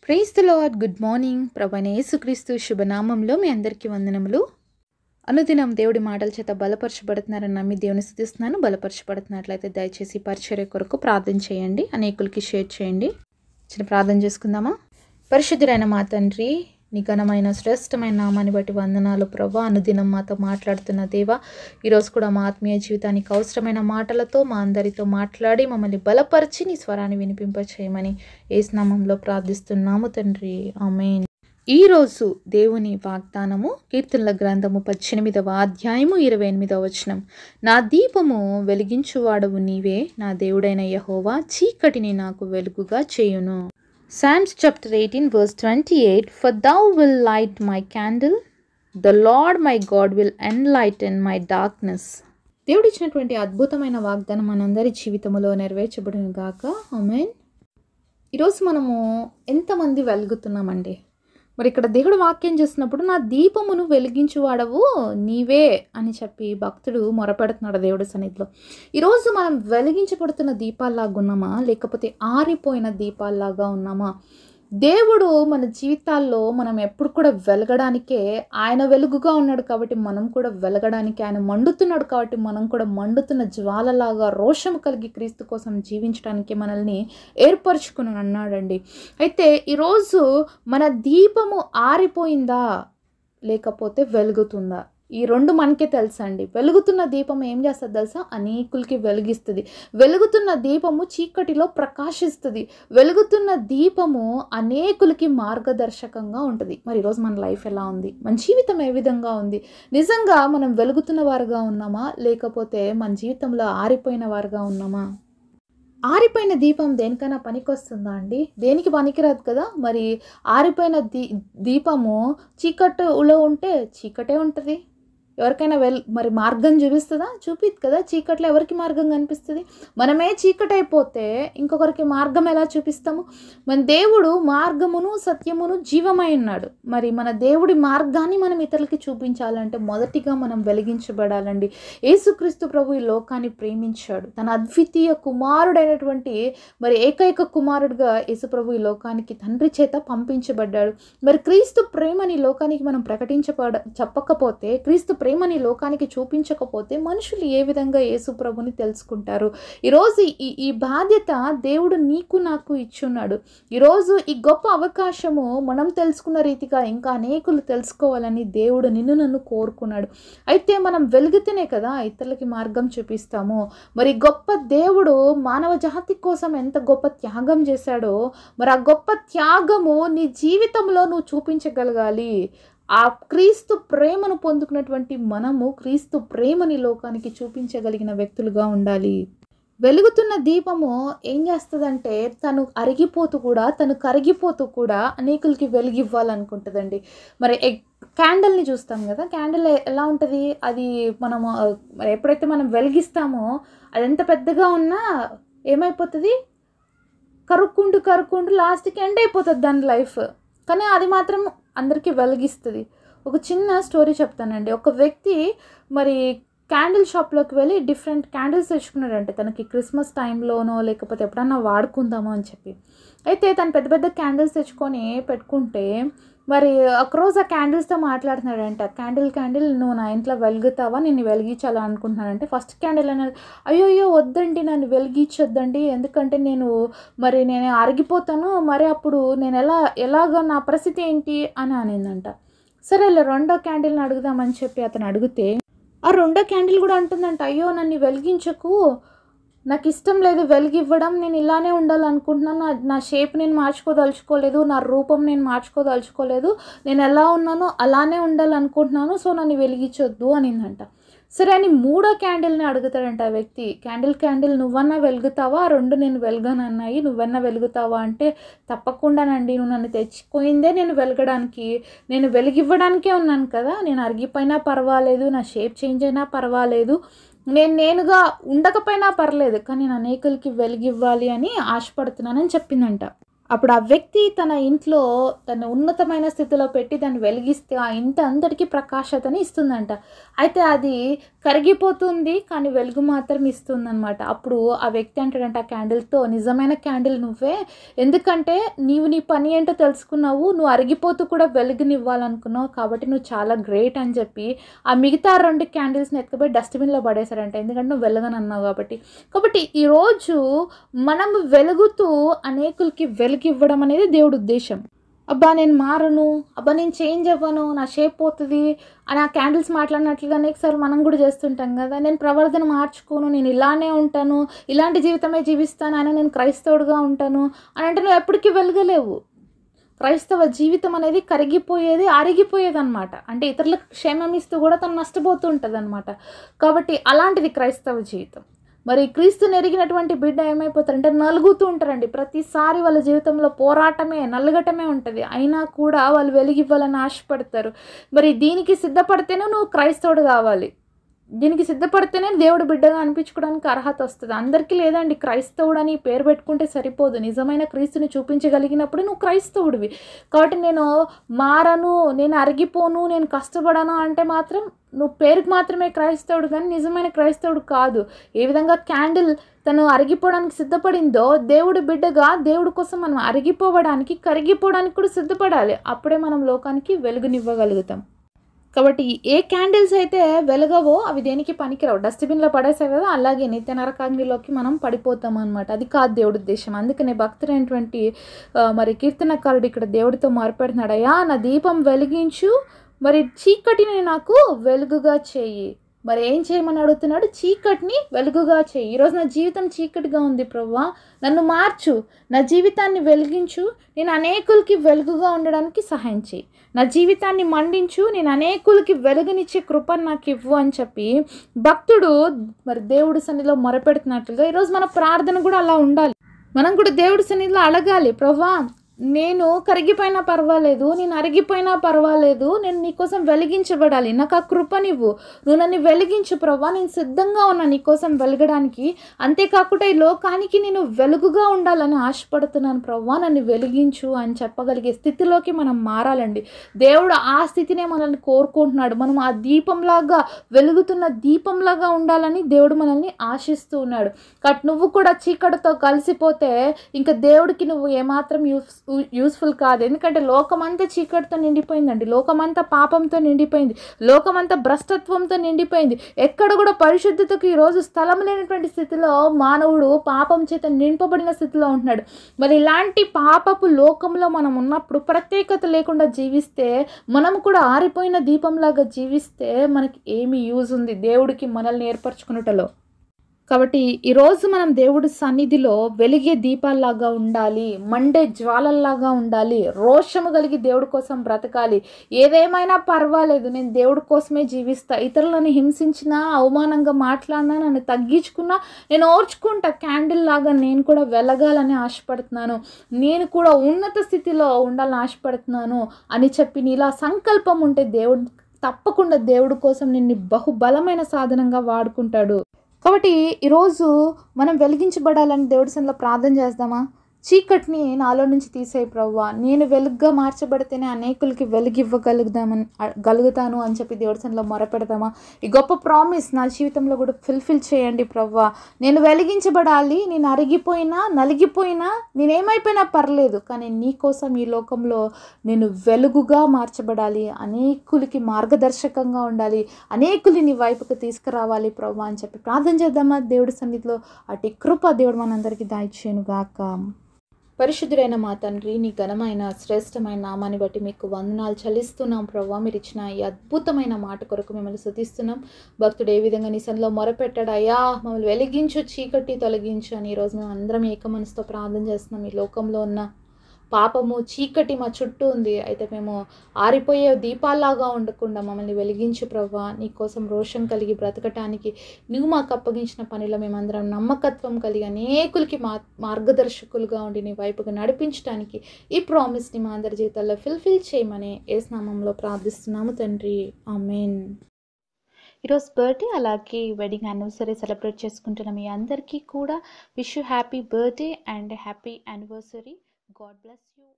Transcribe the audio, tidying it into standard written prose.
Praise the Lord. Good morning. ప్రభువైన యేసుక్రీస్తు శుభనామంలో మీ అందరికీ వందనములు. అనుదినం దేవుడి మాటల చేత బలపరచబడుతున్నారని నమ్మి దేవుని స్తుతిస్తున్నాను. బలపరచబడుతున్నట్లయితే దయచేసి పరిచర్య కొరకు ప్రార్థన చేయండి, అనేకులకి షేర్ చేయండి. చిన్న ప్రార్థన చేసుకుందామా. పరిశుద్ధుడైన మా తండ్రి, నీ ఘనమైన శ్రేష్టమైన నామాన్ని బట్టి వందనాలు ప్రభా. అనుదినం మాతో మాట్లాడుతున్న దేవా, ఈరోజు కూడా మా ఆత్మీయ జీవితానికి అవసరమైన మాటలతో మా అందరితో మాట్లాడి మమ్మల్ని బలపరిచి నీ స్వరాన్ని వినిపింపచేయమని యేసు నామములో ప్రార్థిస్తున్నాము తండ్రి, ఆమేన్. ఈరోజు దేవుని వాగ్దానము కీర్తనల గ్రంథము 18వ అధ్యాయము 28వ వచనం. నా దీపము వెలిగించువాడవు నీవే, నా దేవుడైన యెహోవా చీకటిని నాకు వెలుగుగా చేయును. Psalms chapter 18 verse 28. For thou will light my candle, the Lord my God will enlighten my darkness. దేవుడు ఇచ్చినటువంటి అద్భుతమైన వాగ్దానం మనందరి జీవితంలో నెరవేర్చబడును గాక, ఆమేన్. ఈరోజు మనము ఎంతమంది వెలుగుతున్నామండి? మరి ఇక్కడ దేవుడు వాక్యం చేస్తున్నప్పుడు నా దీపమును వెలిగించువాడవు నీవే అని చెప్పి భక్తుడు మొరపెడుతున్నాడు దేవుడి సన్నిధిలో. ఈరోజు మనం వెలిగించబడుతున్న దీపాల్లాగా ఉన్నామా, లేకపోతే ఆరిపోయిన దీపాల్లాగా ఉన్నామా? దేవుడు మన జీవితాల్లో మనం ఎప్పుడు కూడా వెలగడానికే, ఆయన వెలుగుగా ఉన్నాడు కాబట్టి మనం కూడా వెలగడానికి, ఆయన మండుతున్నాడు కాబట్టి మనం కూడా మండుతున్న జ్వాలలాగా రోషము కలిగి క్రీస్తు కోసం జీవించడానికి మనల్ని ఏర్పరచుకుని అన్నాడండి. అయితే ఈరోజు మన దీపము ఆరిపోయిందా లేకపోతే వెలుగుతుందా? ఈ రెండు మనకే తెలుసండి. వెలుగుతున్న దీపం ఏం చేస్తుంది తెలుసా? అనేకులకి వెలిగిస్తుంది. వెలుగుతున్న దీపము చీకటిలో ప్రకాశిస్తుంది. వెలుగుతున్న దీపము అనేకులకి మార్గదర్శకంగా ఉంటుంది. మరి ఈరోజు మన లైఫ్ ఎలా ఉంది? మన జీవితం ఏ విధంగా ఉంది? నిజంగా మనం వెలుగుతున్న వారుగా ఉన్నామా, లేకపోతే మన జీవితంలో ఆరిపోయిన వారుగా ఉన్నామా? ఆరిపోయిన దీపం దేనికైనా పనికొస్తుందా అండి? దేనికి పనికిరాదు కదా. మరి ఆరిపోయిన దీపము చీకటిలో ఉంటే చీకటే ఉంటుంది. ఎవరికైనా మరి మార్గం చూపిస్తుందా? చూపిద్దు కదా. చీకట్లో ఎవరికి మార్గం కనిపిస్తుంది? మనమే చీకటి అయిపోతే ఇంకొకరికి మార్గం ఎలా చూపిస్తాము? మన దేవుడు మార్గమును సత్యమును జీవమై ఉన్నాడు. మరి మన దేవుడి మార్గాన్ని మనం ఇతరులకి చూపించాలంటే మొదటిగా మనం వెలిగించబడాలండి. యేసుక్రీస్తు ప్రభు ఈ లోకాన్ని ప్రేమించాడు. తన అద్వితీయ కుమారుడైనటువంటి మరి ఏకైక కుమారుడుగా యేసు ప్రభు ఈ లోకానికి తండ్రి చేత పంపించబడ్డాడు. మరి క్రీస్తు ప్రేమని లోకానికి మనం చెప్పకపోతే, క్రీస్తు ప్రేమని లోకానికి చూపించకపోతే మనుషులు ఏ విధంగా యేసు ప్రభుని తెలుసుకుంటారు? ఈరోజు ఈ బాధ్యత దేవుడు నీకు నాకు ఇచ్చున్నాడు. ఈరోజు ఈ గొప్ప అవకాశము మనం తెలుసుకున్న రీతిగా ఇంకా అనేకులు తెలుసుకోవాలని దేవుడు నిన్ను నన్ను కోరుకున్నాడు. అయితే మనం వెలిగితేనే కదా ఇతరులకి మార్గం చూపిస్తాము. మరి గొప్ప దేవుడు మానవ జాతి కోసం ఎంత గొప్ప త్యాగం చేశాడో, మరి ఆ గొప్ప త్యాగము నీ జీవితంలో నువ్వు చూపించగలగాలి. ఆ క్రీస్తు ప్రేమను పొందుకున్నటువంటి మనము క్రీస్తు ప్రేమని లోకానికి చూపించగలిగిన వ్యక్తులుగా ఉండాలి. వెలుగుతున్న దీపము ఏం చేస్తుందంటే తను కరిగిపోతూ కూడా అనేకులకి వెలుగివ్వాలనుకుంటుందండి. మరి క్యాండిల్ని చూస్తాం కదా. క్యాండిల్ ఎలా ఉంటుంది? అది మనము ఎప్పుడైతే మనం వెలిగిస్తామో అది ఎంత పెద్దగా ఉన్నా ఏమైపోతుంది? కరుక్కుంటూ లాస్ట్కి ఎండ్ అయిపోతుంది దాని లైఫ్. కానీ అది మాత్రం అందరికీ వెలిగిస్తుంది. ఒక చిన్న స్టోరీ చెప్తానండి. ఒక వ్యక్తి మరి క్యాండిల్ షాప్లోకి వెళ్ళి డిఫరెంట్ క్యాండిల్స్ తెచ్చుకున్నాడంటే తనకి క్రిస్మస్ టైంలోనో లేకపోతే ఎప్పుడన్నా వాడుకుందామో అని చెప్పి. అయితే తను పెద్ద పెద్ద క్యాండిల్స్ తెచ్చుకొని పెట్టుకుంటే మరి ఒకరోజు ఆ క్యాండిల్స్తో మాట్లాడుతున్నాడంట. క్యాండిల్ నువ్వు నా ఇంట్లో వెలుగుతావా, నేను వెలిగించాలా అనుకుంటున్నానంటే ఫస్ట్ క్యాండిల్ అనేది అయ్యో వద్దండి, నన్ను వెలిగించొద్దండి, ఎందుకంటే నేను అరిగిపోతాను, మరి అప్పుడు నేను ఎలాగ నా పరిస్థితి ఏంటి అని అనిందంట. సరే రెండో క్యాండిల్ని అడుగుదామని చెప్పి అతను అడిగితే ఆ రెండో క్యాండిల్ కూడా అంటుందంట, అయ్యో నన్ను వెలిగించకు, నాకు ఇష్టం లేదు వెలిగివ్వడం, నేను ఇలానే ఉండాలనుకుంటున్నాను, నా షేప్ నేను మార్చుకోదలుచుకోలేదు, నా రూపం నేను మార్చుకోదలుచుకోలేదు, నేను ఎలా ఉన్నానో అలానే ఉండాలనుకుంటున్నాను, సో నన్ను వెలిగించొద్దు అనిందంట. సరే అని మూడో క్యాండిల్ని అడుగుతాడంట ఆ వ్యక్తి. క్యాండిల్ నువ్వన్నా వెలుగుతావా, రెండు నేను వెలగనన్నాయి, నువ్వన్నా వెలుగుతావా అంటే తప్పకుండానండి, నువ్వు నన్ను తెచ్చిపోయిందే నేను వెలగడానికి, నేను వెలిగివ్వడానికే ఉన్నాను కదా, నేను అరిగిపోయినా పర్వాలేదు, నా షేప్ చేంజ్ అయినా పర్వాలేదు, నేనుగా ఉండకపోయినా పర్లేదు, కానీ నేను అనేకులకి వెలిగివ్వాలి అని ఆశపడుతున్నానని చెప్పిందంట. అప్పుడు ఆ వ్యక్తి తన ఇంట్లో తన ఉన్నతమైన స్థితిలో పెట్టి దాన్ని వెలిగిస్తే ఆ ఇంటి అందరికీ ప్రకాశతని ఇస్తుందంట. అయితే అది కరిగిపోతుంది కానీ వెలుగు మాత్రం ఇస్తుందనమాట. అప్పుడు ఆ వ్యక్తి అంటాడంట ఆ క్యాండిల్‌తో, నిజమైన క్యాండిల్ నువ్వే. ఎందుకంటే నీవు నీ పని ఏంటో తెలుసుకున్నావు. నువ్వు అరిగిపోతూ కూడా వెలుగునివ్వాలనుకున్నావు. కాబట్టి నువ్వు చాలా గ్రేట్ అని చెప్పి ఆ మిగతా 2 క్యాండిల్స్‌ని ఎత్తుకుపోయి డస్ట్‌బిన్‌లో పడేశాడంట. ఎందుకంటే నువ్వు వెలగనన్నావు కాబట్టి. కాబట్టి ఈరోజు మనం వెలుగుతూ అనేకులకి వెలుగివ్వడం అనేది దేవుడి ఉద్దేశం. అబ్బా నేను మారను, అబ్బా నేను చేంజ్ అవ్వను, నా షేప్ పోతుంది అని ఆ క్యాండిల్స్ మాట్లాడినట్లుగా అనేకసార్లు మనం కూడా చేస్తుంటాం కదా. నేను ప్రవర్తన మార్చుకోను, నేను ఇలానే ఉంటాను, ఇలాంటి జీవితమే జీవిస్తాను, అయినా నేను క్రైస్తవుడిగా ఉంటాను అని అంటే నువ్వు ఎప్పటికీ వెలగలేవు. క్రైస్తవ జీవితం అనేది కరిగిపోయేది, అరిగిపోయేది అనమాట. అంటే ఇతరులకు క్షేమం ఇస్తూ కూడా తను నష్టపోతూ ఉంటుంది అనమాట. కాబట్టి అలాంటిది క్రైస్తవ జీవితం. మరి క్రీస్తుని ఎరిగినటువంటి బిడ్డ ఏమైపోతారంటే నలుగుతూ ఉంటారండి. ప్రతిసారి వాళ్ళ జీవితంలో పోరాటమే, నలగటమే ఉంటుంది. అయినా కూడా వాళ్ళు వెలిగివ్వాలని ఆశపడతారు. మరి దీనికి సిద్ధపడితేనే నువ్వు క్రైస్తవుడు కావాలి. దీనికి సిద్ధపడితేనే దేవుడు బిడ్డగా అనిపించుకోవడానికి అర్హత వస్తుంది. అందరికీ లేదండి. క్రైస్తవుడని పేరు పెట్టుకుంటే సరిపోదు. నిజమైన క్రీస్తుని చూపించగలిగినప్పుడు నువ్వు క్రైస్తవుడివి. కాబట్టి నేను మారను, నేను అరిగిపోను, నేను కష్టపడను అంటే మాత్రం నువ్వు పేరుకు మాత్రమే క్రైస్తవుడు కానీ నిజమైన క్రైస్తవుడు కాదు. ఏ విధంగా క్యాండిల్ తను అరిగిపోవడానికి సిద్ధపడిందో దేవుడి బిడ్డగా దేవుడి కోసం మనం అరిగిపోవడానికి, కరిగిపోవడానికి కూడా సిద్ధపడాలి. అప్పుడే మనం లోకానికి వెలుగునివ్వగలుగుతాం. కాబట్టి ఏ క్యాండిల్స్ అయితే వెలగవో అవి దేనికి పనికిరావు. డస్ట్‌బిన్‌లో పడేసావు కదా, అలాగే నిత్య నరకాగ్నిలోకి మనం పడిపోతాం అనమాట. అది కాదు దేవుడి ఉద్దేశం. అందుకనే భక్తుడైనటువంటి మరి కీర్తనకారుడు ఇక్కడ దేవుడితో మొరపెడుతున్నాడు, అయ్యా నా దీపం వెలిగించు, మరి చీకటిని నాకు వెలుగుగా చేయి. మరి ఏం చేయమని అడుగుతున్నాడు? చీకటిని వెలుగుగా చేయి. ఈరోజు నా జీవితం చీకటిగా ఉంది ప్రభువా, నన్ను మార్చు, నా జీవితాన్ని వెలిగించు, నేను అనేకులకి వెలుగుగా ఉండడానికి సహాయం చేయి. నా జీవితాన్ని మండించు, నేను అనేకులకి వెలుగునిచ్చే కృపను నాకు ఇవ్వు అని చెప్పి భక్తుడు మరి దేవుడి సన్నిధిలో మొరపెడుతున్నట్లుగా ఈరోజు మన ప్రార్థన కూడా అలా ఉండాలి. మనం కూడా దేవుడి సన్నిధిలో అడగాలి, ప్రభువా నేను కరిగిపోయినా పర్వాలేదు, నేను అరిగిపోయినా పర్వాలేదు, నేను నీకోసం వెలిగించబడాలి, నాకు ఆ కృపనివ్వు, నువ్వు నన్ను వెలిగించు ప్రభువా, నేను సిద్ధంగా ఉన్నా నీకోసం వెలగడానికి. అంతేకాకుండా ఈ లోకానికి నేను వెలుగుగా ఉండాలని ఆశపడుతున్నాను ప్రభువా, నన్ను వెలిగించు అని చెప్పగలిగే స్థితిలోకి మనం మారాలండి. దేవుడు ఆ స్థితినే మనల్ని కోరుకుంటున్నాడు. మనం ఆ దీపంలాగా, వెలుగుతున్న దీపంలాగా ఉండాలని దేవుడు మనల్ని ఆశిస్తూ ఉన్నాడు. కాబట్టి నువ్వు కూడా చీకటితో కలిసిపోతే ఇంకా దేవుడికి నువ్వు ఏమాత్రం యూస్ఫుల్ కాదు. ఎందుకంటే లోకమంతా చీకటితో నిండిపోయిందండి. లోకమంతా పాపంతో నిండిపోయింది. లోకమంతా భ్రష్టత్వంతో నిండిపోయింది. ఎక్కడ కూడా పరిశుద్ధతకు ఈరోజు స్థలం లేనటువంటి స్థితిలో మానవుడు పాపం చేత నింపబడిన స్థితిలో ఉంటున్నాడు. మరి ఇలాంటి పాపపు లోకంలో మనం ఉన్నప్పుడు ప్రత్యేకత లేకుండా జీవిస్తే, మనం కూడా ఆరిపోయిన దీపంలాగా జీవిస్తే మనకి ఏమి యూజ్ ఉంది దేవుడికి మనల్ని ఏర్పరచుకున్నటలో? కాబట్టి ఈరోజు మనం దేవుడి సన్నిధిలో వెలిగే దీపాల్లాగా ఉండాలి, మండే జ్వాలల్లాగా ఉండాలి, రోషము కలిగి దేవుడి కోసం బ్రతకాలి. ఏదేమైనా పర్వాలేదు, నేను దేవుడి కోసమే జీవిస్తా. ఇతరులను హింసించినా, అవమానంగా మాట్లాడినా, నన్ను తగ్గించుకున్నా నేను ఓర్చుకుంటా. క్యాండిల్ లాగా నేను కూడా వెలగాలని ఆశపడుతున్నాను, నేను కూడా ఉన్నత స్థితిలో ఉండాలని ఆశపడుతున్నాను అని చెప్పి నీలా సంకల్పం ఉంటే దేవుడు తప్పకుండా దేవుడి కోసం నిన్ను బహుబలమైన సాధనంగా వాడుకుంటాడు. కాబట్టి ఈరోజు మనం వెలిగించబడాలని దేవుడి సన్నిధిలో ప్రార్థన చేద్దామా? చీకటిని నాలో నుంచి తీసేయి ప్రభువా, నేను వెలుగుగా మార్చబడితేనే అనేకులకి గలుగుతాను అని చెప్పి దేవుడి సన్నిధిలో మొరపెడదామా? ఈ గొప్ప ప్రామిస్ నా జీవితంలో కూడా ఫుల్ఫిల్ చేయండి ప్రభువా. నేను వెలిగించబడాలి, నేను అరిగిపోయినా, నలిగిపోయినా, నేనేమైపోయినా పర్లేదు, కానీ నీ కోసం ఈ లోకంలో నేను వెలుగుగా మార్చబడాలి, అనేకులకి మార్గదర్శకంగా ఉండాలి, అనేకులు నీ వైపుకు తీసుకురావాలి ప్రభువా అని చెప్పి ప్రార్థన చేద్దామా? దేవుడి సన్నిధిలో అటు కృప దేవుడు మనందరికీ దయచేయును గాక. పరిశుద్ధుడైన మా తండ్రి, నీ ఘనమైన శ్రేష్టమైన నామాన్ని బట్టి మీకు వందనాలు చెల్లిస్తున్నాం ప్రభువా. మీరు ఇచ్చిన ఈ అద్భుతమైన మాట కొరకు మిమ్మల్ని స్తుతిస్తున్నాం. భక్తుడు ఏ విధంగా నీ సన్నిధిలో మొరపెట్టాడు, అయ్యా మమ్మల్ని వెలిగించు, చీకటి తొలగించు అని ఈరోజు మేము అందరం ఏక మనసుతో ప్రార్థన చేస్తున్నాం. ఈ లోకంలో ఉన్న పాపము, చీకటి మా చుట్టూ ఉంది. అయితే మేము ఆరిపోయే దీపాల్లాగా ఉండకుండా మమ్మల్ని వెలిగించు ప్రభువా. నీకోసం రోషం కలిగి బ్రతకటానికి నువ్వు మాకు అప్పగించిన పనిలో మేమందరం నమ్మకత్వం కలిగి అనేకులకి మార్గదర్శకులుగా ఉండి నీ వైపుగా నడిపించడానికి ఈ ప్రామిస్ని మా అందరి జీవితాల్లో ఫుల్ఫిల్ చేయమని యేసు నామములో ప్రార్థిస్తున్నాము తండ్రి, ఆమేన్. ఈరోజు బర్త్డే అలాగే వెడ్డింగ్ యానివర్సరీ సెలబ్రేట్ చేసుకుంటున్న మీ అందరికీ కూడా wish you happy birthday and happy anniversary. God bless you.